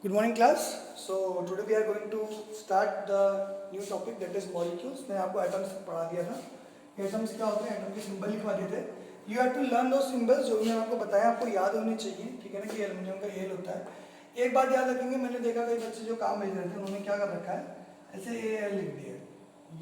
Good morning class. So today we are going to start the new topic that is molecules. मैंने आपको atoms पढ़ा दिया था. Atoms क्या होते हैं? एटम के सिंबल लिखवा दिए थे. You have to learn those symbols जो मैंने आपको बताया आपको याद होने चाहिए. ठीक है ना कि एल्युमिनियम का Al होता है. एक बात याद रखेंगे, मैंने देखा कई बच्चे जो काम भेज रहे थे उन्होंने क्या कर रखा है, ऐसे Al लिख दिया.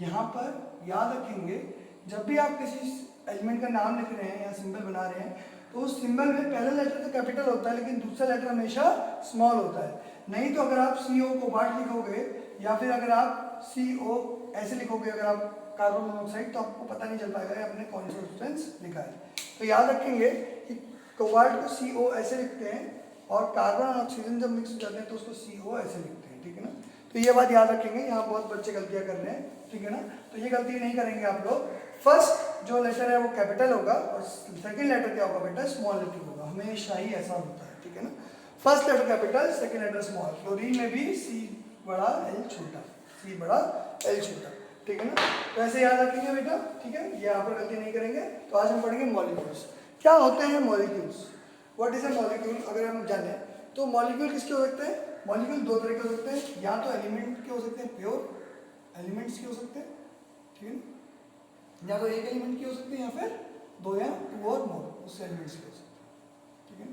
यहाँ पर याद रखेंगे जब भी आप किसी एलिमेंट का नाम लिख रहे हैं या सिंबल बना रहे हैं तो उस सिंबल में पहला लेटर तो कैपिटल होता है लेकिन दूसरा लेटर हमेशा स्मॉल होता है. नहीं तो अगर आप CO कोबाल्ट लिखोगे या फिर अगर आप CO ऐसे लिखोगे, अगर आप कार्बन मोनोऑक्साइड, तो आपको पता नहीं चल पाएगा आपने कौन सा सब्सटेंस लिखा है. तो याद रखेंगे कि कोबाल्ट को CO ऐसे लिखते हैं और कार्बन और ऑक्सीजन जब मिक्स हो जाते हैं तो उसको CO ऐसे लिखते हैं. ठीक है ना, तो ये बात याद रखेंगे. यहाँ बहुत बच्चे गलतियाँ कर रहे हैं. ठीक है ना, तो ये गलती नहीं करेंगे आप लोग. फर्स्ट जो लेटर है वो कैपिटल होगा और सेकंड लेटर क्या होगा बेटा, स्मॉल लेटर होगा. हमेशा ही ऐसा होता है. ठीक है ना, first letter capital second letter small. Chlorine में भी C बड़ा L छोटा, C बड़ा L छोटा. ठीक है ना, तो ऐसे याद रखेंगे बेटा. ठीक है, ये यहाँ पर गलती नहीं करेंगे. तो आज हम पढ़ेंगे मॉलिक्यूल्स. क्या होते हैं molecules, what is a molecule. अगर हम जाने तो मॉलिक्यूल किसके हो सकते हैं. मॉलिक्यूल दो तरह के हो सकते हैं, या तो एलिमेंट के हो सकते हैं, प्योर एलिमेंट्स के हो सकते हैं. ठीक है, या तो एक एलिमेंट की हो सकती है या फिर दो या टू और मोर उस एलिमेंट्स के हो सकते हैं. ठीक है,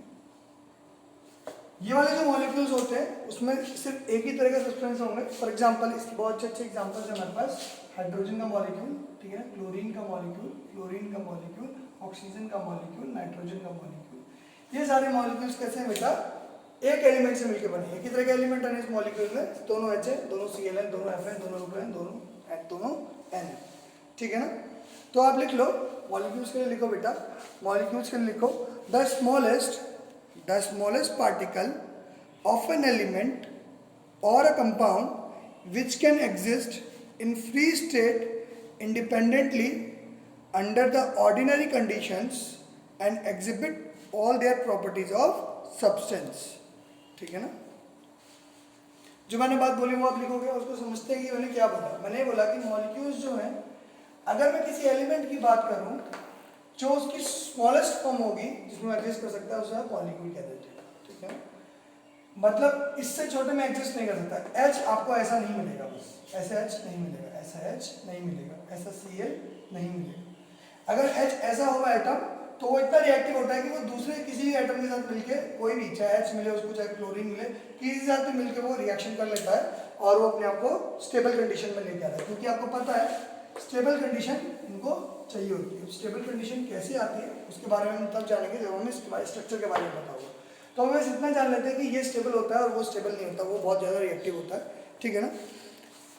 ये वाले जो मॉलिक्यूल्स होते हैं उसमें सिर्फ एक ही तरह का सब्सटेंस होंगे. फॉर एग्जांपल इसके बहुत अच्छे अच्छे एग्जांपल्स हैं हमारे पास. हाइड्रोजन का मॉलिक्यूल, ठीक है, क्लोरीन का मॉलिक्यूल, फ्लोरीन का मॉलिक्यूल, ऑक्सीजन का मॉलिक्यूल, नाइट्रोजन का मॉलिक्यूल. ये सारे मॉलिक्यूल्स कैसे हैं बेटा, एक एलिमेंट से मिलकर बने. एक ही तरह के एलिमेंट है इस मॉलिक्यूल में. दोनों H है, दोनों Cl है, दोनों F है, दोनों O है, दोनों N है. ठीक है ना, तो आप लिख लो मॉलिक्यूल्स के लिए. लिखो बेटा, मॉलिक्यूल्स के लिए लिखो the smallest particle of an element or a compound which can exist in free state independently under the ordinary conditions and exhibit all their properties of substance. ठीक है ना, जो मैंने बात बोली वो आप लिखोगे. उसको समझते हैं कि मैंने क्या बोला. मैंने बोला कि मॉलिक्यूल्स जो हैं, अगर मैं किसी एलिमेंट की बात करूं जो उसकी स्मॉलेस्ट फॉर्म होगी जिसमें एग्जिस्ट कर सकता है उसे आप मॉलिक्यूल कह देते हैं. ठीक है, मतलब इससे छोटे में एग्जिस्ट नहीं कर सकता. H आपको ऐसा नहीं मिलेगा, बस ऐसा H नहीं मिलेगा, ऐसा H नहीं मिलेगा, ऐसा Cl नहीं मिलेगा. अगर H ऐसा होगा एटम तो वो इतना रिएक्टिव होता है कि वो दूसरे किसी भी एटम के साथ मिलके, कोई भी चाहे H मिले उसको, चाहे क्लोरीन मिले, किसी के साथ भी मिलके वो रिएक्शन कर लेता है और वो अपने आप को स्टेबल कंडीशन में लेके आता है. क्योंकि आपको पता है स्टेबल कंडीशन इनको चाहिए होती है. स्टेबल कंडीशन कैसे आती है उसके बारे में हम तब जानेंगे जब हमें इसके स्ट्रक्चर के बारे में पता होगा. तो हम बस इतना जान लेते हैं कि ये स्टेबल होता है और वो स्टेबल नहीं होता, वो बहुत ज़्यादा रिएक्टिव होता है. ठीक है ना,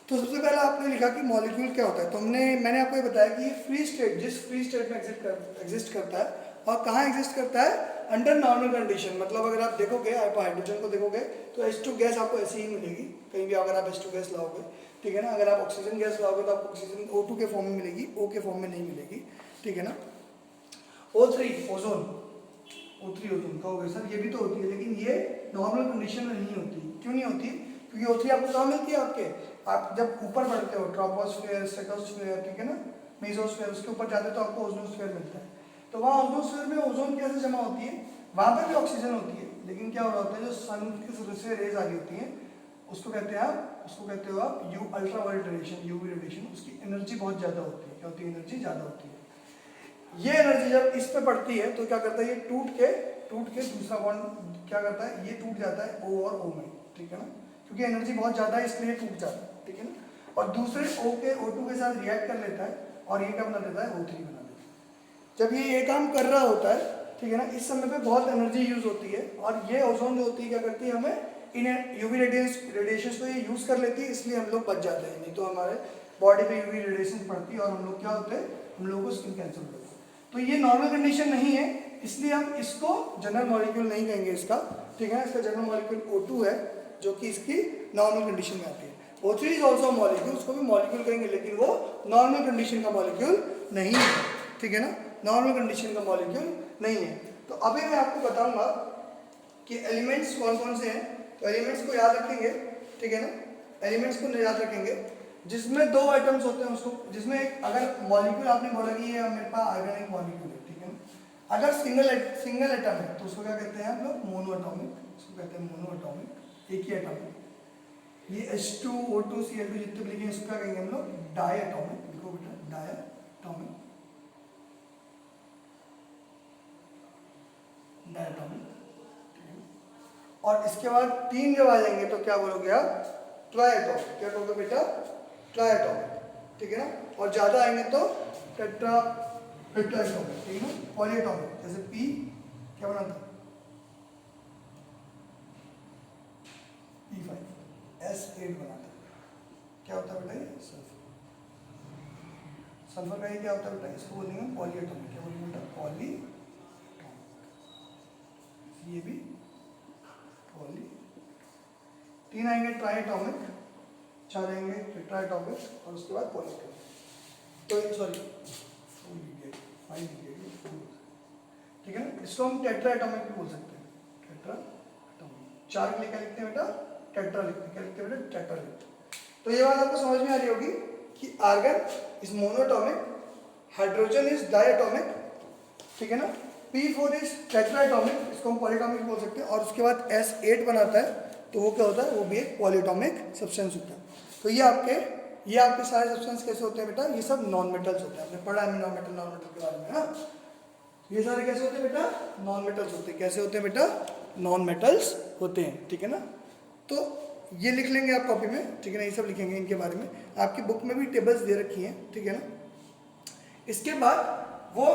तो सबसे पहले आपने लिखा कि मॉलिक्यूल क्या होता है. तो मैंने आपको ये बताया कि ये फ्री स्टेट, जिस फ्री स्टेट में एग्जिस्ट करता है और कहाँ एग्जिस्ट करता है, अंडर नॉर्मल कंडीशन. मतलब अगर आप देखोगे, आप हाइड्रोजन को देखोगे तो H2 गैस आपको ऐसी ही मिलेगी कहीं भी अगर आप H2 गैस लाओगे. ठीक है ना, अगर आप ऑक्सीजन गैस लाओगे तो आपको ऑक्सीजन O2 के फॉर्म में मिलेगी, O के फॉर्म में नहीं मिलेगी. ठीक है ना, O3 ओजोन, O3 ओजोन कहोगे सर ये भी तो होती है, लेकिन ये नॉर्मल कंडीशन में नहीं होती. क्यों नहीं होती, क्योंकि O3 आपको कहाँ मिलती है, आपके आप जब ऊपर बढ़ते हो, ट्रोपोस्फेयर, स्ट्रेटोस्फेयर, ठीक है ना, मेसोस्फेयर, उसके ऊपर जाते तो आपको ओजोनस्फेयर मिलता है. तो वहाँ ओजोनस्फेयर में ओजोन कैसे जमा होती है, वहाँ पर भी ऑक्सीजन होती है, लेकिन क्या हो रहा होता है, जो सन की सूरज से रेज आ रही होती हैं उसको कहते हैं आप you ultraviolet radiation, UV radiation. उसकी एनर्जी बहुत ज़्यादा होती है. क्या होती है, एनर्जी ज़्यादा होती है. ये एनर्जी जब इस पे पड़ती है तो क्या करता है, ये टूट के दूसरा बॉन्ड क्या करता है, ये टूट जाता है O और O में. ठीक है ना, क्योंकि एनर्जी बहुत ज़्यादा है इसलिए टूट जाता है. ठीक है ना, और दूसरे O2 के साथ रिएक्ट कर लेता है और ये क्या बना देता है, O3 बना देता है. जब ये काम कर रहा होता है, ठीक है ना, इस समय पे बहुत एनर्जी यूज होती है और ये ओजोन जो होती है क्या करती है, हमें इन यूवी रेडिएशन को ये यूज कर लेती है, इसलिए हम लोग बच जाते हैं. नहीं तो हमारे बॉडी पे यूवी रेडिएशन पड़ती है और हम लोग क्या होते हैं, हम लोगों को स्किन कैंसर होता है. तो ये नॉर्मल कंडीशन नहीं है, इसलिए हम इसको जनरल मॉलिक्यूल नहीं कहेंगे इसका. ठीक है, इसका जनरल मॉलिक्यूल O2 है जो कि इसकी नॉर्मल कंडीशन में आती है. O3 इज ऑल्सो मॉलिक्यूल, उसको भी मॉलिक्यूल कहेंगे लेकिन वो नॉर्मल कंडीशन का मॉलिक्यूल नहीं है. ठीक है ना, नॉर्मल कंडीशन का मॉलिक्यूल नहीं है. तो अभी मैं आपको बताऊंगा कि एलिमेंट्स कौन कौन से हैं. तो एलिमेंट्स को याद रखेंगे. ठीक है ना, एलिमेंट्स को याद रखेंगे जिसमें दो आइटम्स होते हैं उसको, जिसमें एक अगर मॉलिक्यूल आपने बोला कि ये मेरे पास आयोनिक मॉलिक्यूल है. ठीक है ना, अगर सिंगल एटम है तो उसको क्या कहते हैं हम लोग, मोनो एटॉमिक. उसको कहते हैं मोनो एटॉमिक. एक ही एटम है। ये H2O2Cl2 जितने भी लिखेंगे इसको क्या कहेंगे हम लोग, डायटोमिक। लिखो बेटा, डायटोमिक, डायटोमिक। और इसके बाद 3 जब आ जाएंगे तो क्या बोलोगे आप, ट्राइएटोमिक। क्या कहोगे बेटा, ट्राइएटोमिक, ठीक है ना। और ज्यादा आएंगे तो टेट्राएटोमिक, ठीक है ना। पॉलीएटोमिक, जैसे P क्या बनाता है, P5, S8 बनाता है। क्या होता है बेटा, ये सल्फर। सल्फर का ये क्या होता है बेटा, इसको बोलेंगे पॉलीएटोमिक। क्या बोलेंगे बेटा, पॉलीएटोमिक। ये भी पॉली। 3 आएंगे ट्राइएटोमिक, 4 आएंगे टेट्राएटोमिक और उसके बाद पॉलीएटोमिक। तो सॉरी 5, ठीक है ना। इसको हम टेट्राएटोमिक भी बोल सकते हैं, टेट्राएटोमिक। 4 के लिए क्या लिखते हैं बेटा, टेट्रा लिखते हैं। क्या लिखते हैं बेटा, टेट्रा लिखते हैं। तो ये बात आपको समझ में आ रही होगी कि argon is monoatomic, hydrogen is diatomic, ठीक है ना। P4 इज टेट्राएटोमिक, इसको हम पॉलीटोमिक बोल सकते हैं। और उसके बाद S8 बनाता है तो वो क्या होता है, वो भी एक पॉलीटोमिक सब्सटेंस होता है। तो ये आपके सारे सब्सटेंस कैसे होते हैं बेटा, ये सब नॉन मेटल्स होते हैं। आपने पढ़ा है नॉन मेटल के बारे में, हाँ। ये सारे कैसे होते हैं बेटा, नॉन मेटल्स होते हैं। कैसे होते हैं बेटा, नॉन मेटल्स होते हैं, ठीक है ना। तो ये लिख लेंगे आप कॉपी में, ठीक है ना। ये सब लिखेंगे इनके बारे में, आपकी बुक में भी टेबल्स दे रखी हैं, ठीक है ना। इसके बाद वो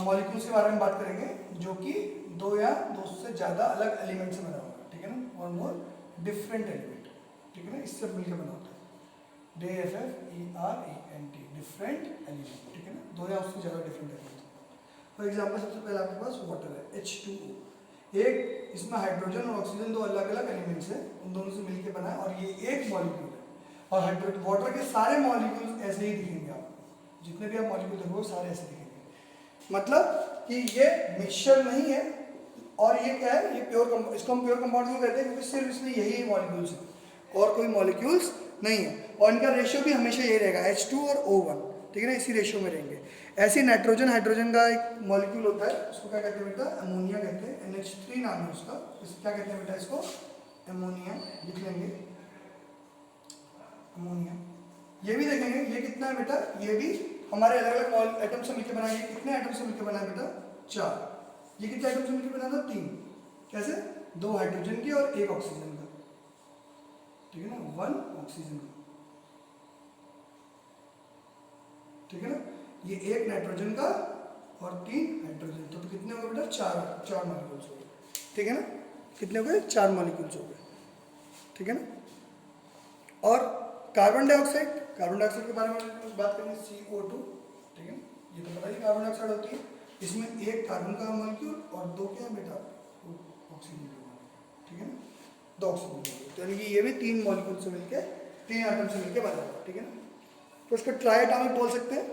मॉलिक्यूल्स के बारे में बात करेंगे जो कि 2 या 2 से ज़्यादा अलग एलिमेंट से बना हुआ है, ठीक है ना। और मोर डिफरेंट एलिमेंट, ठीक है ना, इससे मिलकर बना होता है। DFFERENT, डिफरेंट एलिमेंट, ठीक है ना। 2 या उससे ज़्यादा डिफरेंट एलिमेंट। फॉर एग्जाम्पल सबसे पहले आपके पास वाटर है, H2O। एक इसमें हाइड्रोजन और ऑक्सीजन 2 अलग अलग एलिमेंट्स हैं, उन दोनों से मिलकर बना है और ये एक मॉलिक्यूल है। और हाइड्रोजन वाटर के सारे मॉलिक्यूल्स ऐसे ही दिखेंगे आपको, जितने भी आप मॉलिक्यूल देखोगे सारे ऐसे दिखेंगे। मतलब कि ये मिक्सचर नहीं है। और ये क्या है, ये प्योर, इसको हम प्योर कंपाउंड क्यों कहते हैं, क्योंकि सिर्फ इसमें यही मॉलिक्यूल्स हैं और कोई मॉलिक्यूल्स नहीं है। और इनका रेशियो भी हमेशा यही रहेगा, H2 और O1, ठीक है ना, इसी रेशियो में रहेंगे। ऐसे नाइट्रोजन हाइड्रोजन का एक मॉलिक्यूल होता है, उसको क्या कहते हैं बेटा, अमोनिया कहते हैं। NH3 नाम है उसका। क्या कहते हैं बेटा, इसको अमोनिया लिख लेंगे, अमोनिया। ये भी देखेंगे, ये कितना है बेटा, ये भी हमारे अलग अलग एटम से मिलकर बना है। कितने एटम से मिलकर बना है बेटा, 4। ये कितने एटम से मिलकर बना था, 3। कैसे, 2 हाइड्रोजन की और 1 ऑक्सीजन का, ठीक है ना, 1 ऑक्सीजन का, ठीक है ना। ये 1 नाइट्रोजन का और 3 हाइड्रोजन। तो कितने हो गए बेटा, 4 मॉलिक्यूल्स हो गए, ठीक है ना। कितने हो गए, 4 मॉलिक्यूल्स हो गए, ठीक है ना। और कार्बन डाइऑक्साइड के बारे में बात करेंगे, CO2, ठीक है। ये तो पता ही कार्बन डाइऑक्साइड होती है। इसमें 1 कार्बन का मॉलिक्यूल और 2 क्या है बेटा, ऑक्सीजन का मॉलिक्यूल, ठीक है ना, 2 ऑक्सीजन का। तो यानी कि ये भी 3 मॉलिक्यूल से मिलकर, 3 एटम से मिलकर बना हुआ, ठीक है ना। तो इसको ट्राइएटॉमिक बोल सकते हैं,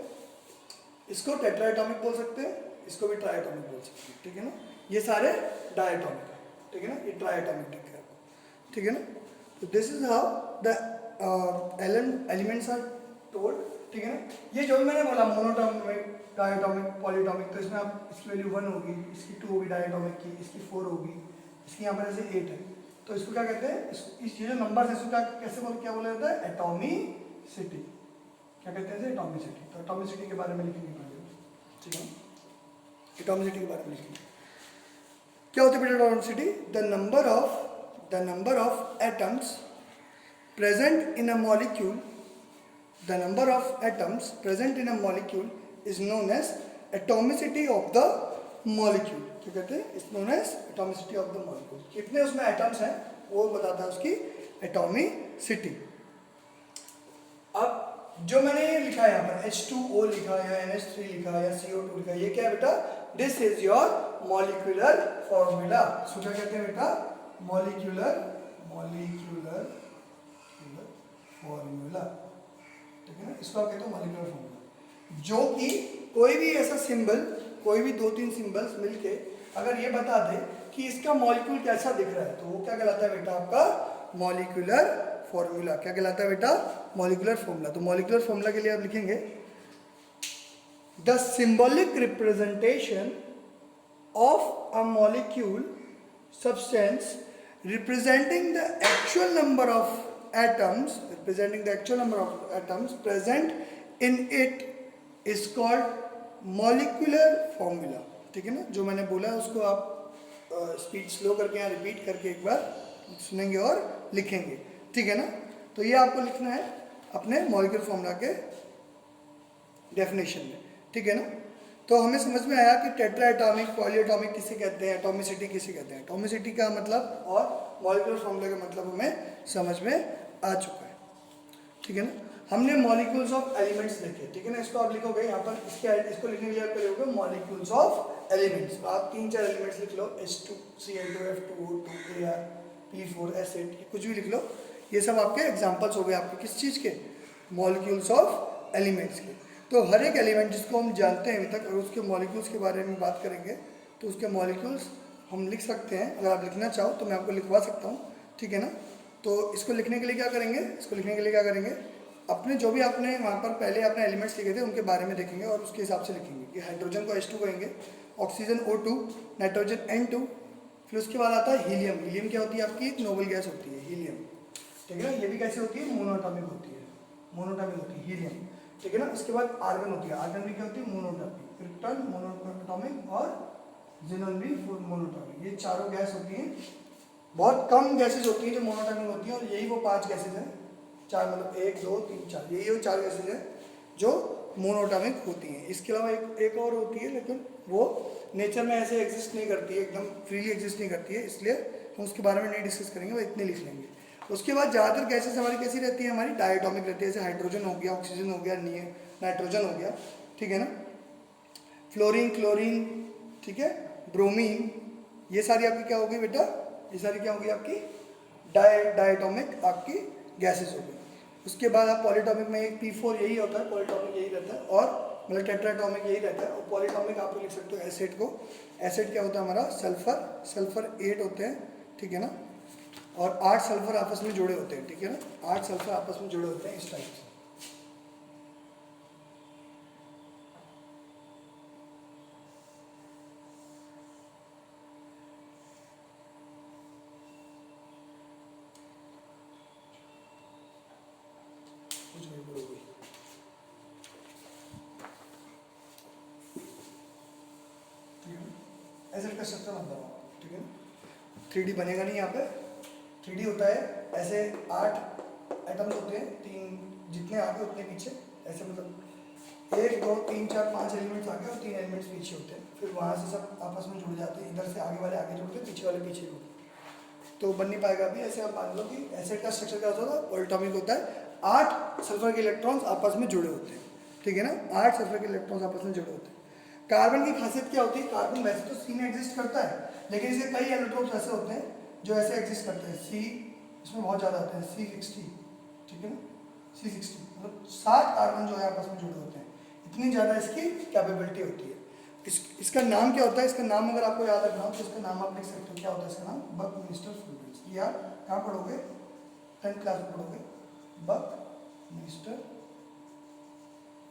इसको टेट्राएटॉमिक बोल सकते हैं, इसको भी ट्राइएटॉमिक बोल सकते हैं, ठीक है ना। ये सारे डायटॉमिक है, ठीक है ना, ये ट्राइएटॉमिक दिख रहा है, ठीक है ना। तो this is how the elements are told, ठीक है ना। ये जो भी मैंने बोला, मोनोटॉमिक, डायटॉमिक, पॉलीटॉमिक, तो इसमें आप इसकी वैल्यू 1 होगी, इसकी 2 होगी डायटॉमिक की, इसकी 4 होगी, इसकी यहाँ पर ऐसे 8 है। तो इसको क्या कहते हैं, इस ये जो नंबर है इसको क्या बोला जाता है, एटॉमिसिटी। क्या कहते हैं, एटॉमिसिटी। तो एटॉमिसिटी के बारे में लिखेंगे, ठीक है, एटॉमिसिटी के बारे में लिखेंगे। क्या होती है atomicity, the number of atoms present in a molecule, the number of atoms present in a molecule is known as atomicity of the molecule. क्या कहते हैं, is known as atomicity of the molecule. कितने उसमें atoms हैं वो बताता है उसकी एटॉमिसिटी। अब जो मैंने ये लिखा है यहाँ पर, H2O लिखा या NH3 लिखा या CO2 लिखा, ये क्या है बेटा, this is your molecular formula. So क्या कहते हैं बेटा, मॉलिक्यूलर फॉर्मूला, ठीक है ना। इसको आप कहते हो मॉलिक्यूलर फॉर्मूला। जो कि कोई भी ऐसा सिंबल, कोई भी 2-3 सिंबल्स मिलके अगर ये बता दे कि इसका मॉलिक्यूल कैसा दिख रहा है, तो वो क्या कहलाता है बेटा, आपका मॉलिक्यूलर फॉर्मूला। क्या कहलाता है बेटा, मॉलिक्यूलर फॉर्मूला। तो मॉलिक्यूलर फॉर्मूला के लिए आप लिखेंगे, the symbolic representation of a molecule substance representing the actual number of atoms present in it is called molecular formula. ठीक है ना, जो मैंने बोला उसको आप स्पीड स्लो करके यहाँ रिपीट करके एक बार सुनेंगे और लिखेंगे. ठीक है ना, तो ये आपको लिखना है अपने मॉलिक्यूलर फॉर्मूला के डेफिनेशन में. ठीक है ना, तो हमें समझ में आया कि टेट्रा एटॉमिक, पॉली एटॉमिक किसे कहते हैं, एटॉमिसिटी किसे कहते हैं. एटॉमिसिटी का मतलब और मॉलिक्यूलर फॉर्मूला का मतलब हमें समझ में आ चुका है. ठीक है ना, हमने मॉलिक्यूल्स ऑफ एलिमेंट्स देखे. ठीक है ना, इसको आप लिखोगे यहाँ पर, इसको लिखने के लिए आप करोगे मॉलिक्यूल्स ऑफ एलिमेंट्स. आप 3-4 एलिमेंट्स लिख लो, H2Cl2 F2O2 Ar P4 acid, कुछ भी लिख लो. ये सब आपके एग्जांपल्स हो गए आपके किस चीज़ के, मॉलिक्यूल्स ऑफ एलिमेंट्स के. तो हर एक एलिमेंट जिसको हम जानते हैं अभी तक, अगर उसके मॉलिक्यूल्स के बारे में बात करेंगे तो उसके मॉलिक्यूल्स हम लिख सकते हैं. अगर आप लिखना चाहो तो मैं आपको लिखवा सकता हूँ. ठीक है ना, तो इसको लिखने के लिए क्या करेंगे, अपने जो भी आपने वहाँ पर पहले अपने एलिमेंट्स लिखे थे उनके बारे में देखेंगे और उसके हिसाब से लिखेंगे कि हाइड्रोजन को H2 कहेंगे, ऑक्सीजन O2, नाइट्रोजन N2, फिर उसके बाद आता है हीलियम. हीलियम क्या होती है आपकी, एक नोबल गैस होती है हीलियम. ठीक है ना, ये भी कैसे होती है, मोनोएटॉमिक होती है हीलियम. ठीक है ना, इसके बाद आर्गन होती है, आर्गन भी क्या होती है, मोनोएटॉमिक. क्रिप्टन मोनोएटॉमिक और ज़ेनॉन भी मोनोएटॉमिक. ये चारों गैस होती हैं. बहुत कम गैसेज होती हैं जो मोनोएटॉमिक होती हैं और यही वो 5 गैसेज हैं, 4 मतलब 1 2 3 4, यही वो 4 गैसेज हैं जो मोनोएटॉमिक होती हैं. इसके अलावा एक और होती है, लेकिन वो नेचर में ऐसे एग्जिस्ट नहीं करती है, एकदम फ्रीली एग्जिस्ट नहीं करती है, इसलिए हम उसके बारे में नहीं डिस्कस करेंगे, वो इतने लिख लेंगे. उसके बाद ज़्यादातर गैसेस हमारी कैसी रहती है, हमारी डायटॉमिक रहती है. जैसे हाइड्रोजन हो गया, ऑक्सीजन हो गया, नाइट्रोजन हो गया. ठीक है ना, फ्लोरीन, क्लोरीन, ठीक है, ब्रोमीन, ये सारी आपकी क्या होगी बेटा, ये सारी क्या होगी आपकी डायटॉमिक आपकी गैसेस होगी. उसके बाद आप पॉलीटॉमिक में एक P4 यही होता है, पॉलीटॉमिक यही रहता है, और मतलब टेट्राटॉमिक यही रहता है. और पॉलीटॉमिक आप लिख सकते हो एसिड को. एसिड क्या होता है हमारा, सल्फर 8 होते हैं. ठीक है ना, और 8 सल्फर आपस में जुड़े होते हैं. ठीक है ना, 8 सल्फर आपस में जुड़े होते हैं इस टाइप से. एसिड का स्ट्रक्चर बनता है. ठीक है ना, 3D बनेगा नहीं यहाँ पे. 3D होता है ऐसे 8 एटम्स होते हैं, 3 जितने आगे उतने पीछे, ऐसे मतलब 1 2 3 4 5 एलिमेंट्स आगे और 3 एलिमेंट्स पीछे होते हैं. फिर वहाँ से सब आपस में जुड़ जाते हैं, इधर से आगे वाले आगे जुड़ते हैं, पीछे वाले पीछे जुड़ते हैं, तो बन नहीं पाएगा अभी. ऐसे आप मान लो कि एसिड का स्ट्रक्चर क्या होता है, पॉलीटॉमिक होता है. 8 सल्फर के इलेक्ट्रॉन्स आपस में जुड़े होते हैं. ठीक है ना, 8 सल्फर के इलेक्ट्रॉन्स आपस में जुड़े होते हैं. कार्बन की खासियत क्या होती है, कार्बन वैसे तो C में एग्जिस्ट करता है, लेकिन इसके कई एलोट्रोप्स ऐसे होते हैं जो ऐसे एग्जिस्ट करते हैं. C इसमें बहुत ज़्यादा आते हैं, C60. ठीक है ना, C60 मतलब 7 कार्बन जो है आपस में जुड़े होते हैं. इतनी ज़्यादा इसकी कैपेबिलिटी होती है. इसका नाम क्या होता है, इसका नाम अगर आपको याद रखना हो तो इसका नाम आप लिख सकते हो. क्या होता है इसका नाम, बकमिंस्टर फ्लोरेंस. ये आप कहाँ पढ़ोगे, 10th क्लास में पढ़ोगे, बकमिंस्टर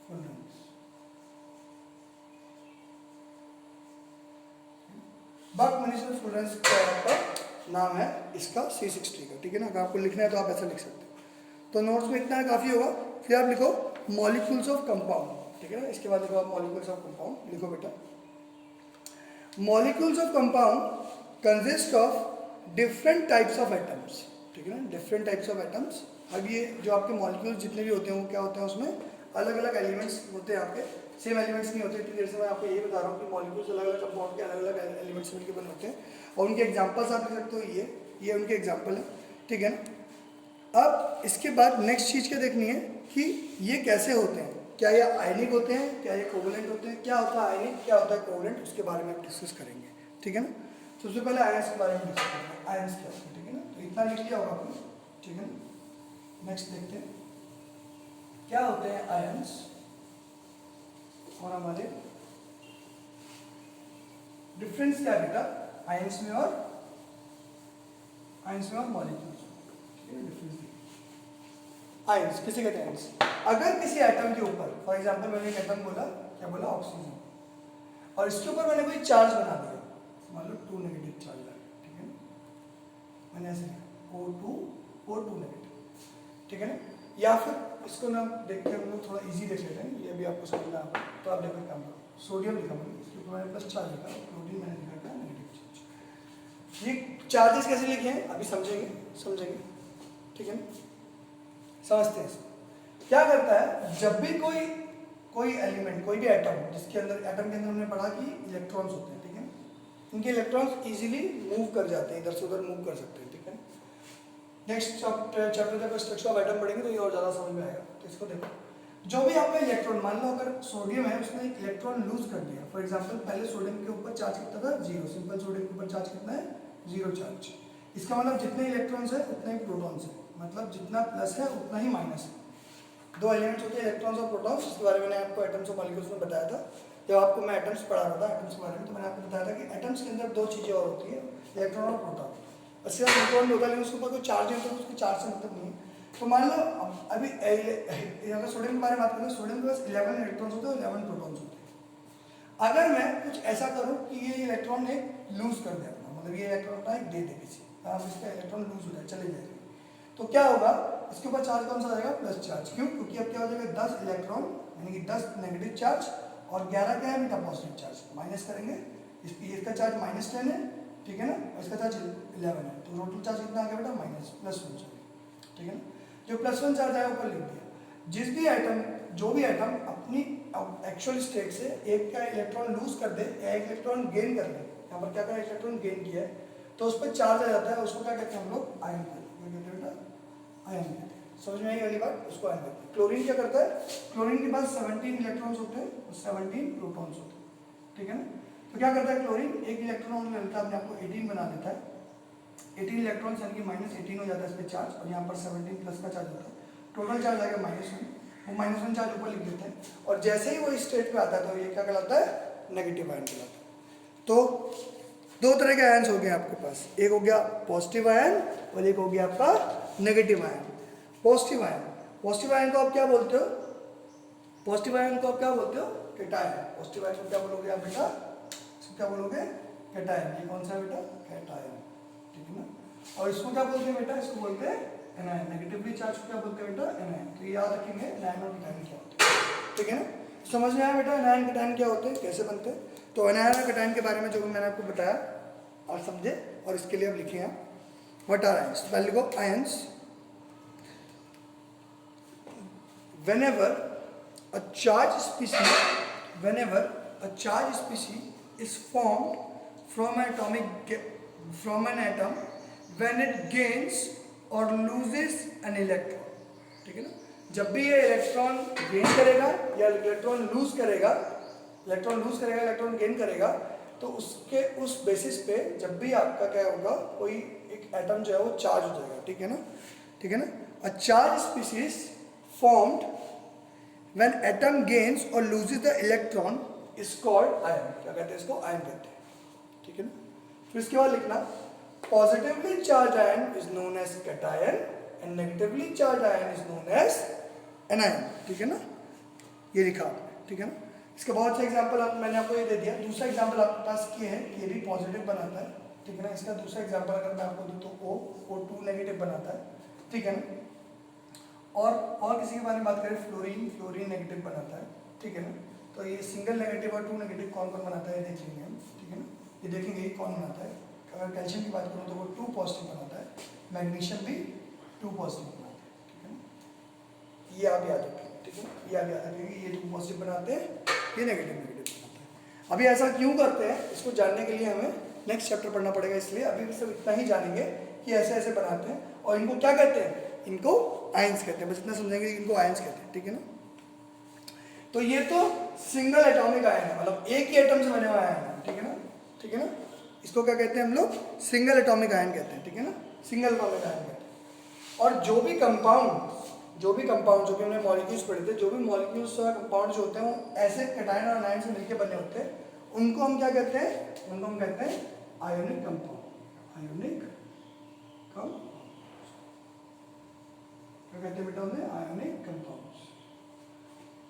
फ्लोरेंस. बकमिंस्टर फ्लोरेंस का नाम है इसका C60 का. ठीक है ना, अगर आपको लिखना है तो आप ऐसा लिख सकते हो. तो नोट्स में इतना काफ़ी होगा. फिर आप लिखो मॉलिक्यूल्स ऑफ कंपाउंड. ठीक है ना, इसके बाद लिखो आप मॉलिक्यूल्स ऑफ कंपाउंड. लिखो बेटा, molecules of compound consist of different types of atoms. ठीक है ना, डिफरेंट टाइप्स ऑफ एटम्स. अब ये जो आपके मॉलिक्यूल्स जितने भी होते हैं वो क्या होते हैं, उसमें अलग अलग एलिमेंट्स होते हैं आपके, सेम एलिमेंट्स नहीं होते. इतनी देर से मैं आपको यही बता रहा हूँ कि मॉलिक्यूल्स अलग अलग कंपाउंड के अलग अलग एलिमेंट्स मिलकर बने होते हैं, और उनके एग्जांपल्स आप लिख सकते हो. ये उनके एग्जांपल है. ठीक है ना, अब इसके बाद नेक्स्ट चीज़ क्या देखनी है कि ये कैसे होते हैं. क्या ये आयनिक होते हैं, क्या ये कोवलेंट होते हैं, क्या होता है आयनिक, क्या होता है कोवलेंट, उसके बारे में आप डिस्कस करेंगे. ठीक है ना, सबसे पहले आयंस के बारे में डिस्कस करेंगे. आयंस क्या होते हैं. ठीक है ना, तो इतना लिख लिया होगा आपने. ठीक है ना, नेक्स्ट देखते हैं क्या होते हैं आयंस और हमारे डिफरेंस क्या है बेटा आयंस में और मॉलिक्यूल्स. डिफरेंस आयंस किसे कहते हैं. आयंस अगर किसी एटम के ऊपर, फॉर एग्जांपल मैंने एक एटम बोला, क्या बोला, ऑक्सीजन, और इसके ऊपर मैंने कोई चार्ज बना दिया, मान लो 2 नेगेटिव चार्ज है. ठीक है ना, मैंने ऐसे लिखा O2 नेगेटिव, ठीक है ना। या फिर इसको ना देखते हैं हम लोग थोड़ा इजी देख लेते हैं, ये भी आपको समझना होगा। तो आप देखो काम करो, सोडियम लिखा मैंने, इसके ऊपर मैंने प्लस चार्ज लिखा, क्लोरीन मैंने लिखा था नेगेटिव चार्ज। ये चार्जेस कैसे लिखे हैं अभी समझेंगे, ठीक है ना। समझते हैं इसको। क्या करता है, जब भी कोई एलिमेंट, कोई भी एटम, जिसके अंदर एटम के अंदर हमने पढ़ा कि इलेक्ट्रॉन्स होते हैं, ठीक है, इनके इलेक्ट्रॉन्स इजीली मूव कर जाते हैं, इधर से उधर मूव कर सकते हैं, ठीक है। नेक्स्ट चैप्टर जब स्ट्रक्चर ऑफ एटम पढ़ेंगे तो ये और ज़्यादा समझ में आएगा। तो इसको देखो, जो भी आपका इलेक्ट्रॉन, मान लो अगर सोडियम है, उसने एक इलेक्ट्रॉन लूज कर दिया। फॉर एग्जांपल पहले सोडियम के ऊपर चार्ज कितना था, 0, सिंपल सोडियम के ऊपर चार्ज कितना है, 0 चार्ज। इसका मतलब जितने इलेक्ट्रॉन्स है उतने ही प्रोटॉन्स है, मतलब जितना प्लस है उतना ही माइनस है। दो एलिमेंट्स होते हैं, इलेक्ट्रॉन्स और प्रोटॉन्स, इसके बारे में मैंने आपको एटम्स और मॉलिक्यूल्स में बताया था। जब आपको मैं एटम्स पढ़ा रहा था, एटम्स के बारे में, तो मैंने आपको बताया था कि एटम्स के अंदर दो चीज़ें और होती है, इलेक्ट्रॉन और प्रोटॉन। इससे इलेक्ट्रॉन होता है लेकिन उसके ऊपर कोई चार्ज नहीं होता, उसके चार्ज से मतलब नहीं है। तो मान लो अभी अगर सोडियम के बारे में बात करें, सोडियम के पास 11 इलेक्ट्रॉन्स होते हैं और 11 प्रोटॉन्स होते हैं। अगर मैं कुछ ऐसा करूँ कि ये इलेक्ट्रॉन एक लूज कर दे, मतलब ये इलेक्ट्रॉन का एक दे दे किसी, अब इसका इलेक्ट्रॉन लूज हो जाए, चले जाएगा, तो क्या होगा, इसके ऊपर चार्ज कौन सा आएगा, प्लस चार्ज। क्यों, क्योंकि अब क्या हो जाएगा, 10 इलेक्ट्रॉन यानी कि 10 नेगेटिव चार्ज और 11 क्या है बेटा, पॉजिटिव चार्ज। माइनस करेंगे, इसका चार्ज -10 है, ठीक है ना, और इसका चार्ज 11 है, तो टोटल चार्ज कितना आ गया बेटा, +1 चार्ज, ठीक है ना। जो +1 चार्ज आया ऊपर लिख दिया। जिस भी एटम, जो भी एटम अपनी एक्चुअल स्टेट से एक का इलेक्ट्रॉन लूज कर दे या एक इलेक्ट्रॉन गेन कर ले, यहाँ पर क्या करें, इलेक्ट्रॉन गेन किया है, तो उस पर चार्ज आ जाता है, उसको क्या कहते हैं हम लोग, आयन कहते हैं बेटा, आयन कहते हैं। समझ में आई वाली बात, उसको आयन कहते हैं। क्लोरीन क्या करता है, क्लोरीन के पास 17 इलेक्ट्रॉन्स होते हैं और 17 प्रोटॉन्स होते हैं, ठीक है ना। तो क्या करता है क्लोरीन, एक इलेक्ट्रॉन लेता है, अपने आपको 18 बना देता है, 18 इलेक्ट्रॉन्स यानी कि -18 हो जाता है इस पर चार्ज, और यहाँ पर 17 प्लस का चार्ज होता है, टोटल चार्ज आएगा -1, वो -1 चार्ज ऊपर लिख देते हैं, और जैसे ही वो इस स्टेट पे आता है तो ये क्या कहलाता है, नेगेटिव आयन कहलाता है। तो दो तरह के आयन्स हो गए आपके पास, एक हो गया पॉजिटिव आयन और एक हो गया आपका नेगेटिव आयन। पॉजिटिव आयन को आप क्या बोलते हो, पॉजिटिव आयन को आप क्या बोलते हो, कैटायन। पॉजिटिव आयन को क्या बोलोगे आप बेटा, इसको क्या बोलोगे, कैटायन। ये कौन सा है बेटा, कैटायन, ठीक है ना। और इसको क्या बोलते हैं बेटा, इसको बोलते हैं एनायन। नेगेटिवली चार्ज को क्या बोलते हैं बेटा, एनायन। तो ये याद रखेंगे एनायन और कैटायन क्या होते हैं, ठीक है ना। समझ में आया बेटा एनायन कैटायन क्या होते हैं, कैसे बनते हैं। तो एनायन और कैटायन के बारे में जो मैंने आपको बताया और समझे, और इसके लिए अब लिखे हैं व्हाट आर आयंस। पहले लिखो ions, whenever a charge species is formed from an atom when it gains or loses an electron, ठीक है ना। जब भी ये इलेक्ट्रॉन गेन करेगा या इलेक्ट्रॉन लूज करेगा, इलेक्ट्रॉन गेन करेगा, तो उसके उस बेसिस पे जब भी आपका क्या होगा, कोई एक एटम जो है वो चार्ज हो जाएगा, ठीक है ना। A charge species formed when atom gains or loses the electron is called ion। क्या कहते हैं इसको, आयन कहते हैं, ठीक है ना। फिर इसके बाद लिखना positively charged ion is known as cation and negatively charged ion is known as anion, ठीक है ना, ये लिखा आपने, ठीक है ना। इसके बहुत से एग्जांपल मैंने आपको ये दे दिया। दूसरा एग्जांपल आपके पास ये है कि ये भी पॉजिटिव बनाता है, ठीक है ना। इसका दूसरा एग्जांपल अगर मैं आपको दूं तो O2 नेगेटिव बनाता है, ठीक है ना। और किसी के बारे में बात करें, फ्लोरीन नेगेटिव बनाता है, ठीक है ना। तो ये सिंगल नेगेटिव और 2 नेगेटिव कौन बनाता है देख लेंगे हम, ठीक है ना। ये देखेंगे ये कौन बनाता है। अगर कैल्शियम की बात करूँ तो वो 2 पॉजिटिव बनाता है, मैग्नीशियम भी 2 पॉजिटिव बनाता है, ठीक है ना। ये आप याद रखें, ठीक है ना, ये आप याद रखेंगे, ये 2 पॉजिटिव बनाते हैं, ये नेगेटिव बनाता है। अभी ऐसा क्यों करते हैं, इसको जानने के लिए हमें नेक्स्ट चैप्टर पढ़ना पड़ेगा, इसलिए अभी सिर्फ इतना ही जानेंगे कि ऐसे ऐसे बनाते हैं और इनको क्या कहते हैं, इनको आयंस कहते हैं। बस इतना समझेंगे, इनको आयंस कहते हैं, ठीक है ना। तो ये तो सिंगल एटॉमिक आयन है, मतलब एक ही एटम से बने हुए आयन है, ठीक है ना। इसको क्या कहते हैं हम लोग, सिंगल एटॉमिक आयन कहते हैं, ठीक है ना, सिंगल एटॉमिक आयन कहते हैं। और जो भी कंपाउंड जो भी हमने मॉलिक्यूल्स पढ़े थे, जो भी मॉलिक्यूल्स और कंपाउंड जो होते हैं वो ऐसे कैटायन और आयन से मिलकर बने होते हैं, उनको हम क्या कहते हैं, उनको हम कहते हैं आयोनिक कंपाउंड। क्या कहते हैं बेटा उन्हें, आयोनिक कंपाउंड्स।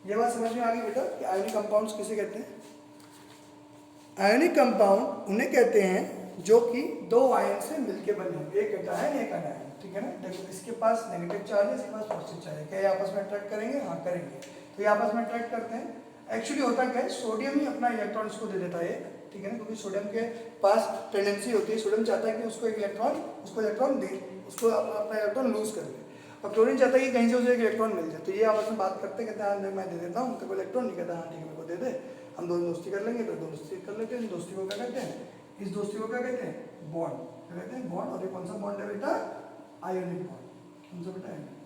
ये बात समझ में आ गई बेटा कि आयोनिक कंपाउंड्स किसे कहते हैं। आयोनिक कंपाउंड उन्हें कहते हैं जो कि दो आयन से मिलके बने होंगे, एक कैटायन एक एनायन, ठीक है ना। देखो इसके पास नेगेटिव चार्ज है, इसके पास पॉजिटिव चार्ज है, क्या ये आपस में अट्रैक्ट करेंगे? हाँ करेंगे। तो ये आपस में अट्रैक्ट करते हैं। एक्चुअली होता क्या है, सोडियम ही अपना इलेक्ट्रॉन इसको दे देता है, ठीक है ना, क्योंकि सोडियम के पास टेंडेंसी होती है, सोडियम चाहता है कि उसको एक इलेक्ट्रॉन, उसको इलेक्ट्रॉन दे, उसको अपना इलेक्ट्रॉन लूज कर ले, और क्लोरीन चाहता है कि कहीं से उसे एक इलेक्ट्रॉन मिल जाए। तो ये आपस में बात करते कहते हैं मैं दे देता हूँ, तो कोई इलेक्ट्रॉन नहीं कहता हाँ ठीक है मेरे को दे दे, हम दोनों दोस्ती कर लेंगे। तो दोस्ती कर लेते हैं। दोस्ती को क्या कहते हैं? इस दोस्ती को क्या कहते हैं? बॉन्ड। क्या कहते हैं? बॉन्ड। और ये कौन सा बॉन्ड है बेटा? Ionic bond. कौन सा बेटा? आयोनिक,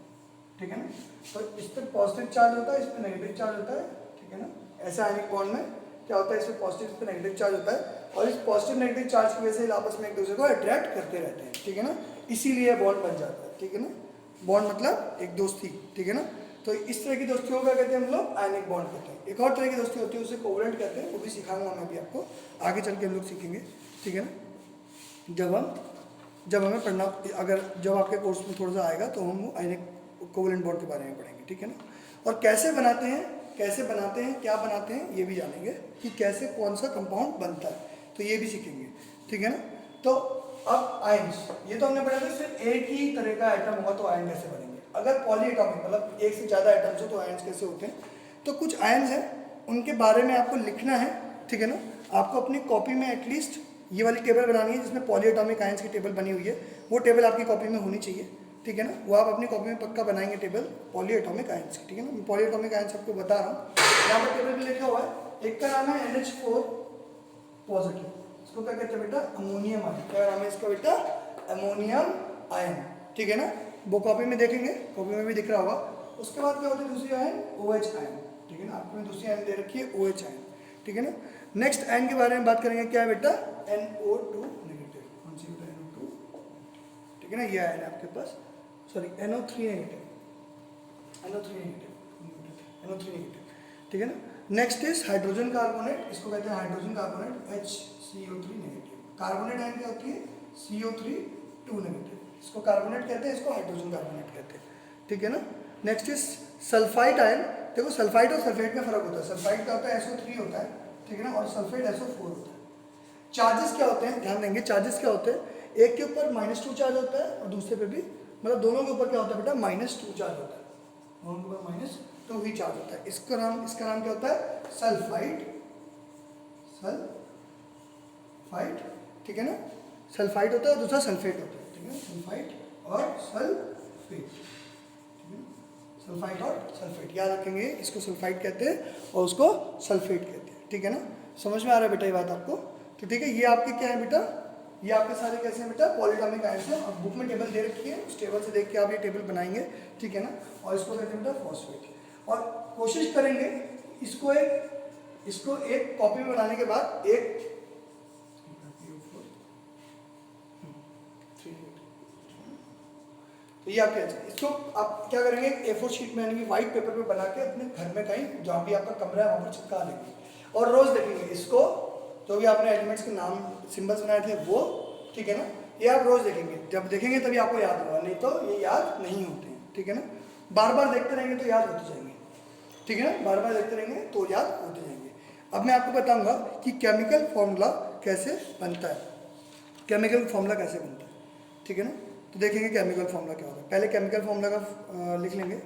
ठीक है ना। तो इस पर पॉजिटिव चार्ज होता है, इस पर नेगेटिव चार्ज होता है, ठीक है ना। ऐसे आयोनिक बॉन्ड में क्या होता है, इस पर पॉजिटिव, इस पर नेगेटिव चार्ज होता है, और इस पॉजिटिव नेगेटिव चार्ज की वजह से आपस में एक दूसरे को अट्रैक्ट करते रहते हैं, ठीक है ना। इसीलिए बॉन्ड बन जाता है, ठीक है ना। बॉन्ड मतलब एक दोस्ती, ठीक है ना। तो इस तरह की दोस्ती को क्या कहते हैं हम लोग? आयनिक बॉन्ड कहते हैं। एक और तरह की दोस्ती होती है उसे कोवलेंट कहते हैं, वो भी सिखाऊंगा मैं भी आपको, आगे चल के हम लोग सीखेंगे, ठीक है ना। जब हमें पढ़ना, अगर जब आपके कोर्स में थोड़ा सा आएगा तो हम आयनिक कोवलेंट बॉन्ड के बारे में पढ़ेंगे, ठीक है ना। और कैसे बनाते हैं, क्या बनाते हैं, ये भी जानेंगे कि कैसे कौन सा कंपाउंड बनता है, तो ये भी सीखेंगे, ठीक है ना। तो अब आयन्स, ये तो हमने पढ़ा था, सिर्फ एक ही तरह का एटम होगा तो आयन कैसे बनेंगे। अगर पॉलीएटॉमिक मतलब एक से ज़्यादा एटम्स हो तो आयन्स कैसे होते हैं। तो कुछ आयन्स हैं, उनके बारे में आपको लिखना है, ठीक है ना। आपको अपनी कॉपी में एटलीस्ट ये वाली टेबल बनानी है जिसमें पॉलीएटॉमिक आयन्स की टेबल बनी हुई है, वो टेबल आपकी कॉपी में होनी चाहिए, ठीक है ना। वो आप अपनी कॉपी में पक्का बनाएंगे टेबल पॉलीएटॉमिक आयन्स की, ठीक है ना। मैं पॉलीएटॉमिक आयन्स आपको बता रहा हूँ, यहाँ पर टेबल में लिखा हुआ है। एक का नाम है NH4 पॉजिटिव, इसको क्या कहते हैं बेटा? Ammonium ion. क्या नाम है इसका बेटा? अमोनियम आयन, ठीक है ना। वो कॉपी में देखेंगे, कॉपी में भी दिख रहा होगा। उसके बाद क्या होती है दूसरी आयन? OH आयन, ठीक है ना। आपको दूसरी आयन दे रखी है OH आयन, ठीक है ना। नेक्स्ट आयन के बारे में बात करेंगे, क्या है बेटा? NO2 negative. कौन सी बेटा? NO2, ठीक है ना। ये आयन है आपके पास, सॉरी NO3 नेगेटिव, ठीक है ना। नेक्स्ट इज हाइड्रोजन कार्बोनेट, इसको कहते हैं hydrogen carbonate, HCO3 negative. Carbonate ion क्या होती है? CO3 नेगेटिव, इसको कार्बोनेट कहते हैं, इसको हाइड्रोजन कार्बोनेट कहते हैं, ठीक है ना। Next is sulphide ion. देखो सल्फाइड और सल्फेट में फर्क होता है। सल्फाइड का होता है SO3 होता है, ठीक है ना, और सल्फेट SO4 होता है। चार्जेस क्या होते हैं, ध्यान देंगे, चार्जेस क्या होते हैं? एक के ऊपर -2 चार्ज होता है और दूसरे पे भी, मतलब दोनों के ऊपर क्या होता है बेटा? -2 चार्ज होता है, दोनों के ऊपर -2 ही चार्ज होता है। इसका नाम क्या होता है? सल्फाइड, ठीक है ना। सल्फाइड होता है, दूसरा सल्फेट होता है, ठीक है। सल्फाइड और सल्फेट, सल्फाइड और सल्फेट याद रखेंगे, इसको सल्फाइड कहते हैं और उसको सल्फेट कहते हैं, ठीक है ना। समझ में आ रहा है बेटा ये बात आपको? तो ठीक है, ये आपके क्या है बेटा? ये आपके सारे कैसे हैं बेटा? पॉलीएटॉमिक आयन्स हैं। और बुक में टेबल दे रखी है, उस टेबल से देख के आप ये टेबल बनाएंगे, ठीक है ना। और इसको कहते हैं बेटा फॉस्फेट। और कोशिश करेंगे इसको एक कॉपी में बनाने के बाद एक तो ये आप इसको आप क्या करेंगे? A4 शीट में यानी कि व्हाइट पेपर पे बना के अपने घर में कहीं जहाँ भी आपका कमरा है वहाँ पर चिपका लेंगे, और रोज देखेंगे इसको, जो भी आपने एलिमेंट्स के नाम सिंबल्स बनाए थे वो, ठीक है ना। ये आप रोज देखेंगे, जब देखेंगे तभी आपको याद होगा, नहीं तो ये याद नहीं होते हैं, ठीक है ना। बार बार देखते रहेंगे तो याद होते जाएंगे, ठीक है ना। बार बार देखते रहेंगे तो याद होते जाएंगे। अब मैं आपको बताऊंगा कि केमिकल फॉर्मूला कैसे बनता है, ठीक है ना। तो देखेंगे केमिकल फॉर्मूला क्या होता है। पहले केमिकल फॉर्मूला का लिख लेंगे।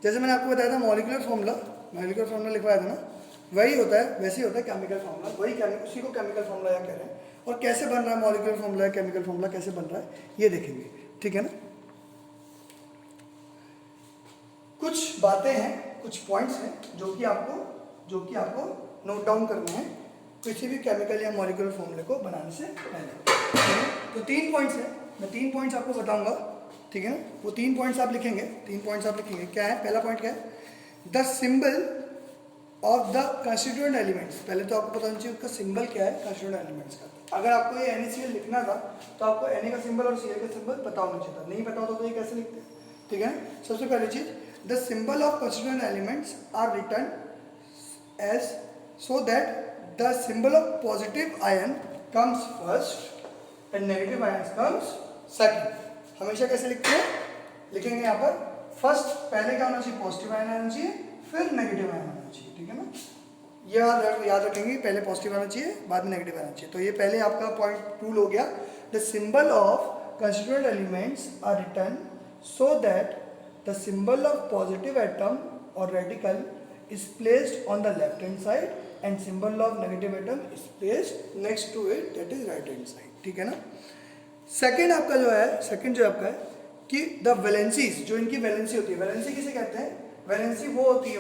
जैसे मैंने आपको बताया था मॉलिक्यूलर फॉर्मूला लिखवाया था ना, वही होता है, वैसे ही होता है केमिकल फॉर्मूला, उसी को केमिकल फॉर्मूला या कह रहे हैं। और कैसे बन रहा है मॉलिक्यूलर फॉर्मूला, केमिकल फॉर्मूला कैसे बन रहा है ये देखेंगे, ठीक है ना। कुछ बातें हैं, कुछ पॉइंट्स हैं जो कि आपको नोट डाउन करने हैं किसी भी केमिकल या मॉलिक्यूलर फॉर्मूले को बनाने से पहले। तो 3 पॉइंट्स हैं, मैं 3 पॉइंट्स आपको बताऊंगा, ठीक है ना। वो 3 पॉइंट्स आप लिखेंगे, क्या है? पहला पॉइंट क्या है? The symbol of the constituent elements. पहले तो आपको पता होना चाहिए उसका सिंबल क्या है कंस्टिट्यूएंट एलिमेंट्स का। अगर आपको ये NaCl लिखना था तो आपको Na का सिंबल और Cl का सिंबल पता होना चाहिए था, नहीं पता होता तो ये कैसे लिखते हैं, ठीक है। सबसे पहली चीज, the symbol of constituent elements are written as so that the symbol of positive ion comes first and negative ion comes second। हमेशा कैसे लिखते हैं? लिखेंगे यहाँ पर फर्स्ट, पहले क्या होना चाहिए? पॉजिटिव आयन आना चाहिए, फिर नेगेटिव आयन आना चाहिए, ठीक है ना। ये याद रखेंगे, पहले पॉजिटिव आना चाहिए बाद में नेगेटिव आना चाहिए। तो ये पहले आपका पॉइंट रूल हो गया। The symbol of constituent elements are written so that the symbol of positive atom और radical is placed on the left hand side and symbol of negative atom is placed next to it, that is right hand side. ठीक है ना। Second आपका जो है, second जो आपका है कि द वैलेंसीज, जो इनकी वैलेंसी होती है, वैलेंसी किसे कहते हैं? वैलेंसी वो होती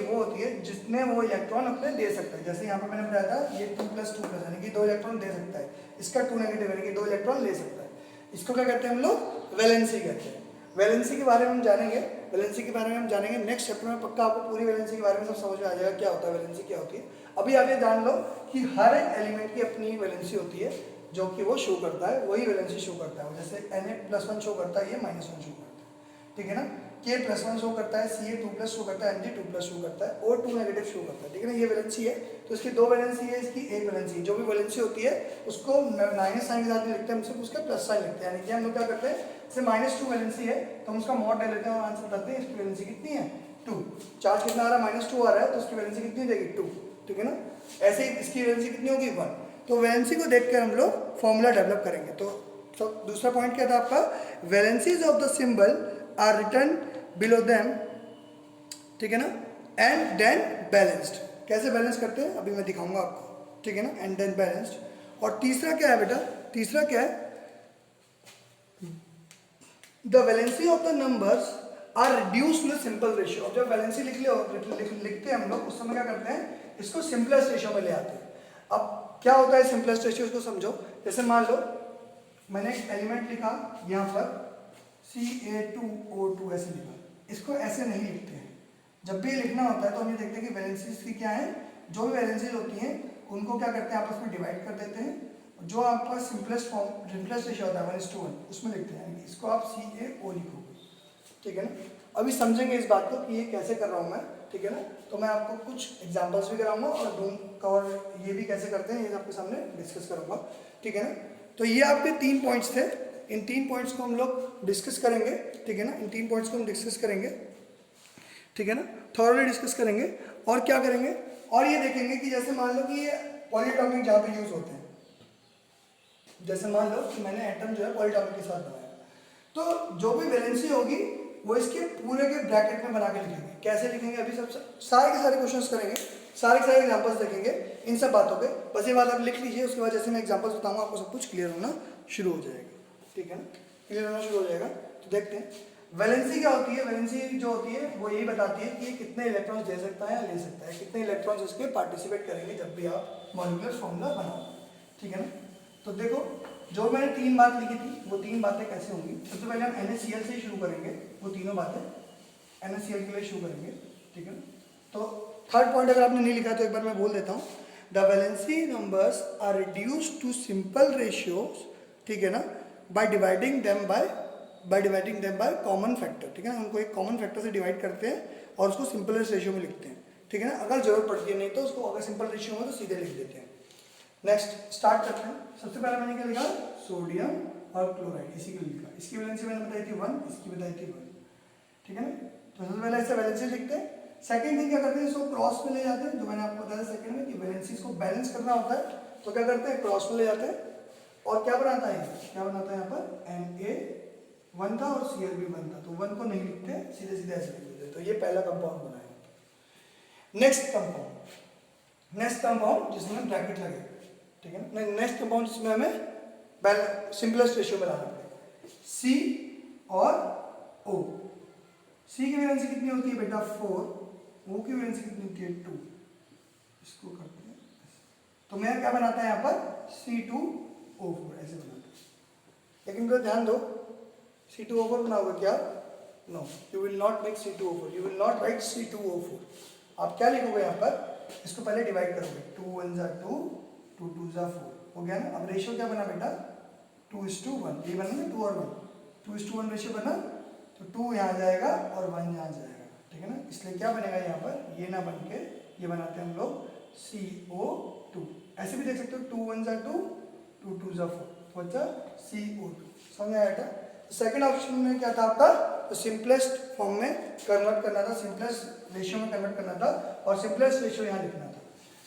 है जितने वो इलेक्ट्रॉन अपने दे सकता है। जैसे यहाँ पर मैंने बताया था ये 2+2+ यानी कि 2 इलेक्ट्रॉन दे सकता है, इसका 2 नेगेटिव यानी कि 2 इलेक्ट्रॉन ले सकता है। इसको क्या कहते हैं हम लोग? वैलेंसी कहते हैं। वैलेंसी के बारे में हम जानेंगे, वैलेंसी के बारे में हम जानेंगे नेक्स्ट चैप्टर में। पक्का आपको पूरी वैलेंसी के बारे में सब समझ में आ जाएगा क्या होता है वैलेंसी, क्या होती है। अभी आप ये जान लो कि हर एक एलिमेंट की अपनी वैलेंसी होती है जो कि वो शो करता है, वही वैलेंसी शो करता है। जैसे Na+1 शो करता है, ये -1 शो करता है। ठीक है ना। K+1 शो करता है, Ca2+ शो करता है, Mg2+ शो करता है और 2 नेगेटिव शो करता है। ठीक है ना। ये वैलेंसी है। तो इसकी 2 वैलेंसी है, इसकी 1 वैलेंसी। जो भी वैलेंसी होती है उसको माइनस साइन के साथ लिखते हैं, हम सिर्फ उसका प्लस साइन लिखते हैं। यानी कि हम लोग क्या करते हैं, जैसे -2 वैलेंसी है तो हम उसका मॉड ले लेते हैं और आंसर बताते हैं इसकी वैलेंसी कितनी है, 2। चार्ज कितना आ रहा है, -2 आ रहा है, तो उसकी वैलेंसी कितनी हो जाएगी, 2। ठीक है ना। ऐसे ही इसकी वैलेंसी कितनी होगी, 1। तो वैलेंसी को देखकर हम लोग फॉर्मूला डेवलप करेंगे। तो दूसरा पॉइंट क्या था आपका, valencies of the symbol are written below them. ठीक है ना। And then balanced. कैसे बैलेंस करते हैं अभी मैं दिखाऊंगा आपको। ठीक है ना। And then balanced. और तीसरा क्या है बेटा, तीसरा क्या है, the valency of the numbers are reduce to the simple ratio. अब जब वैलेंसी लिखते हैं हम लोग उस समय क्या करते हैं, इसको सिंपलेस्ट रेशियो में ले आते हैं। अब क्या होता है सिंपलेस्ट रेशियो, उसको समझो। जैसे मान लो मैंने एक एलिमेंट लिखा यहाँ पर Ca2O2 ऐसे लिखा, इसको ऐसे नहीं लिखते हैं। जब भी लिखना होता है तो हम ये देखते हैं कि वैलेंसीज की क्या है, जो भी वैलेंसीज होती हैं उनको क्या करते हैं, आपस में डिवाइड कर देते हैं। जो आपका सिंपलेस्ट रेशियो होता है 1:1 उसमें लिखते हैं। इसको आप CaO लिखोगे। ठीक है ना। अभी समझेंगे इस बात को कि ये कैसे कर रहा हूँ मैं। ठीक है ना। तो मैं आपको कुछ एग्जांपल्स भी कराऊंगा और ये भी कैसे करते हैं ये आपके सामने डिस्कस करूंगा। ठीक है ना। तो ये आपके 3 पॉइंट्स थे, इन 3 पॉइंट्स को हम लोग डिस्कस करेंगे। ठीक है ना। इन 3 पॉइंट्स को हम डिस्कस करेंगे। ठीक है ना। थॉरली डिस्कस करेंगे। और क्या करेंगे, और ये देखेंगे कि जैसे मान लो कि ये पॉलीटॉमिक जहाँ पे यूज होते हैं, जैसे मान लो कि मैंने एटम जो है पॉलीटॉमिक के साथ बनाया, तो जो भी वैलेंसी होगी वो इसके पूरे के ब्रैकेट में बना के लिखेंगे। कैसे लिखेंगे, अभी सब सारे के सारे क्वेश्चंस करेंगे, सारे के सारे एग्जांपल्स देखेंगे इन सब बातों पे। बस ये बात आप लिख लीजिए, उसके बाद जैसे मैं एग्जांपल्स बताऊंगा आपको सब कुछ क्लियर होना शुरू हो जाएगा। ठीक है ना। क्लियर होना शुरू हो जाएगा। तो देखते हैं वैलेंसी क्या होती है। वैलेंसी जो होती है वो यही बताती है कि कितने इलेक्ट्रॉन्स दे सकता है या ले सकता है, कितने इलेक्ट्रॉन्स इसके पार्टिसिपेट करेंगे जब भी आप मॉलिक्यूलर फॉर्मूला बनाओ। ठीक है ना। तो देखो जो मैंने 3 बात लिखी थी वो 3 बातें कैसे होंगी। सबसे पहले हम NaCl से ही शुरू करेंगे, वो तीनों बातें NaCl के लिए शुरू करेंगे। ठीक है ना। तो थर्ड पॉइंट अगर आपने नहीं लिखा तो एक बार मैं बोल देता हूँ, the valency numbers are reduced to simple ratios. ठीक है ना। By dividing them by common factor. ठीक है ना। उनको एक कॉमन फैक्टर से डिवाइड करते हैं और उसको सिंपलेस्ट रेशियो में लिखते हैं। ठीक है ना। अगर जरूरत पड़ती है, नहीं तो उसको अगर सिंपल रेशियो में तो सीधे लिख देते हैं। नेक्स्ट स्टार्ट करते हैं। सबसे पहले मैंने क्या लिखा, सोडियम और क्लोराइड, इसी को लिखा। इसकी वैलेंसी मैंने बताई थी 1, इसकी बताई थी 1। ठीक है ना। तो सबसे पहले ऐसे वैलेंसी लिखते हैं। सेकंड थिंग क्या करते हैं, इसको क्रॉस में ले जाते हैं। जो मैंने आपको बताया सेकंड में कि वैलेंसीज को बैलेंस करना होता है तो क्या करते हैं, क्रॉस में ले जाते हैं। और क्या बनाता है, क्या बनाता है यहाँ पर Na1 था और Cl भी 1 था, तो 1 को नहीं लिखते, सीधे सीधे ऐसे लिख देते। तो ये पहला कंपाउंड बनाया। नेक्स्ट कंपाउंड जिसमें ब्रैकेट लगे। ठीक है ना। नेक्स्ट कंपाउंड जिसमें हमें सिंपलेस्ट रेशियो में लाना पड़ेगा, C और O। C की वैलेंसी कितनी होती है बेटा 4, O की वैलेंसी कितनी होती है 2। इसको करते हैं तो मेरा क्या बनाता है यहाँ पर C2O4 ऐसे बनाता है। लेकिन तो ध्यान दो, C2O4 बनाओगे क्या, no, you will not make C2O4, you will not write C2O4। आप क्या लिखोगे यहाँ पर, इसको पहले डिवाइड करोगे, 2 1 जा 2, 2 2 जा 4, हो गया ना। अब रेशियो क्या बना बेटा 2:1, ये बना ना 2 और 1, 2:1 रेशियो बना, तो 2 यहाँ जाएगा और 1 यहाँ जाएगा। ठीक है ना। इसलिए क्या बनेगा यहाँ पर, ये ना बन के ये बनाते हैं हम लोग CO2। ऐसे भी देख सकते हो 2 1 जा 2, 2 2 जा 4, तो बच्चा CO2। समझ आया बेटा। सेकेंड ऑप्शन में क्या था आपका, तो सिंपलेस्ट फॉर्म में कन्वर्ट करना था, सिंपलेस्ट रेशियो में कन्वर्ट करना था और सिंपलेस्ट रेशियो यहाँ लिखना था।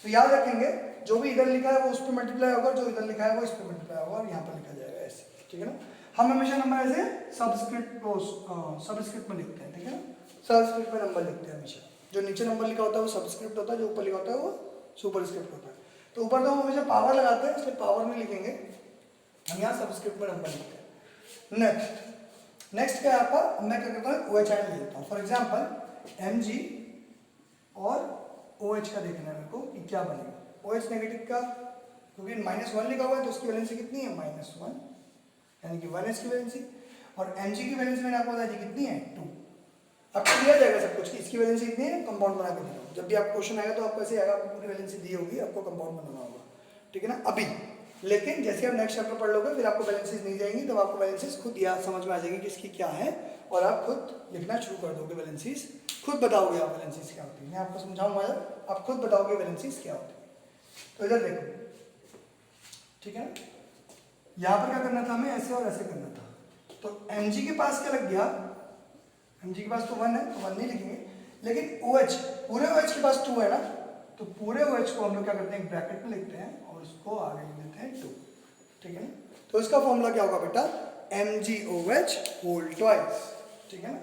तो याद रखेंगे जो भी इधर लिखा है वो उस पर मल्टीप्लाई होगा, जो इधर लिखा है वो इस पर मल्टीप्लाई होगा, और यहाँ पर लिखा जाएगा ऐसे, ठीक है ना। हम हमेशा नंबर ऐसे सबस्क्रिप्ट में लिखते हैं, ठीक है ना, सबस्क्रिप्ट में नंबर लिखते हैं हमेशा। जो नीचे नंबर लिखा होता है वो सबस्क्रिप्ट होता है, जो ऊपर लिखा होता है वो सुपरस्क्रिप्ट होता है। तो ऊपर तो हम हमेशा पावर लगाते हैं, इसलिए पावर में लिखेंगे, हम यहाँ सबस्क्रिप्ट में नंबर लिखते हैं। नेक्स्ट क्या है आपका, मैं क्या करता हूँ OH ले लेता हूँ। फॉर एग्जाम्पल Mg और OH का देखना है मेरे को कि क्या बनेगा। OH नेगेटिव का, क्योंकि -1 लिखा हुआ है तो उसकी वैलेंसी कितनी है, -1, यानी कि 1 इसकी वैलेंसी। और Mg की वैलेंसी मैंने आपको बताई थी कितनी है, 2। आपको दिया जाएगा सब कुछ कि इसकी वैलेंसी इतनी है, कंपाउंड बना के दिया। जब भी आप क्वेश्चन आएगा तो आपको ऐसे आएगा, आपको पूरी वैलेंसी दी होगी, आपको कंपाउंड बनाना होगा, ठीक है ना अभी। लेकिन जैसे आप नेक्स्ट चैप्टर पढ़ लोगे फिर आपको वैलेंसीज नहीं जाएंगी, तब आपको वैलेंसीज खुद याद समझ में आ जाएगी कि इसकी क्या है, और आप खुद लिखना शुरू कर दोगे वैलेंसीज, खुद बताओगे आप वैलेंसीज क्या होती है। मैं आपको समझाऊंगा, आप खुद बताओगे वैलेंसीज क्या होती है। तो इधर देखो, ठीक है ना, यहाँ पर क्या करना था हमें, ऐसे और ऐसे करना था। तो Mg के पास क्या लग गया, Mg के पास तो 1 है तो 1 नहीं लिखेंगे, लेकिन OH, पूरे OH के पास 2 है ना, तो पूरे OH को हम लोग क्या करते हैं, एक ब्रैकेट में लिखते हैं और उसको आगे लिख देते हैं 2, ठीक है ना। तो इसका फॉर्मूला क्या होगा बेटा, MgOH होल ट्वाइस, ठीक है ना।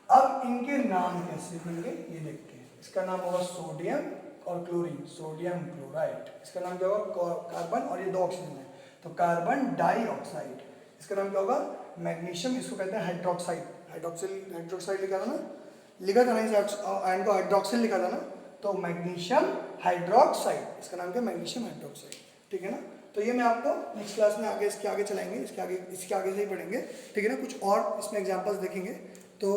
अब इनके नाम कैसे देंगे ये देखते हैं। इसका नाम होगा सोडियम और क्लोरीन, सोडियम क्लोराइड। इसका नाम क्या होगा, कार्बन, और ये 2 ऑक्सीजन है तो कार्बन डाइऑक्साइड। इसका नाम क्या होगा, मैग्नीशियम, इसको कहते हैं हाइड्रोक्साइड। हाइड्रोक्साइड लिखा था ना, इस आयन को हाइड्रोक्सिल लिखा था ना, तो मैग्नीशियम हाइड्रोक्साइड, इसका नाम क्या, मैग्नीशियम हाइड्रोक्साइड, ठीक है ना। तो ये मैं आपको नेक्स्ट क्लास में आगे इसके आगे चलाएंगे, इसके आगे से ही पढ़ेंगे, ठीक है ना। कुछ और इसमें एग्जांपल्स देखेंगे। तो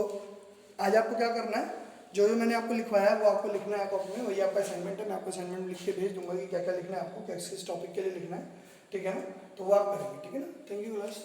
आज आपको क्या करना है, जो जो मैंने आपको लिखवाया है वो आपको लिखना है कॉपी में, वही आपका असाइनमेंट है। मैं आपको असाइनमेंट लिख के भेज दूंगा कि क्या क्या लिखना है आपको, किस टॉपिक के लिए लिखना है, ठीक है ना। तो वो आप करेंगे, ठीक है ना। Thank you class.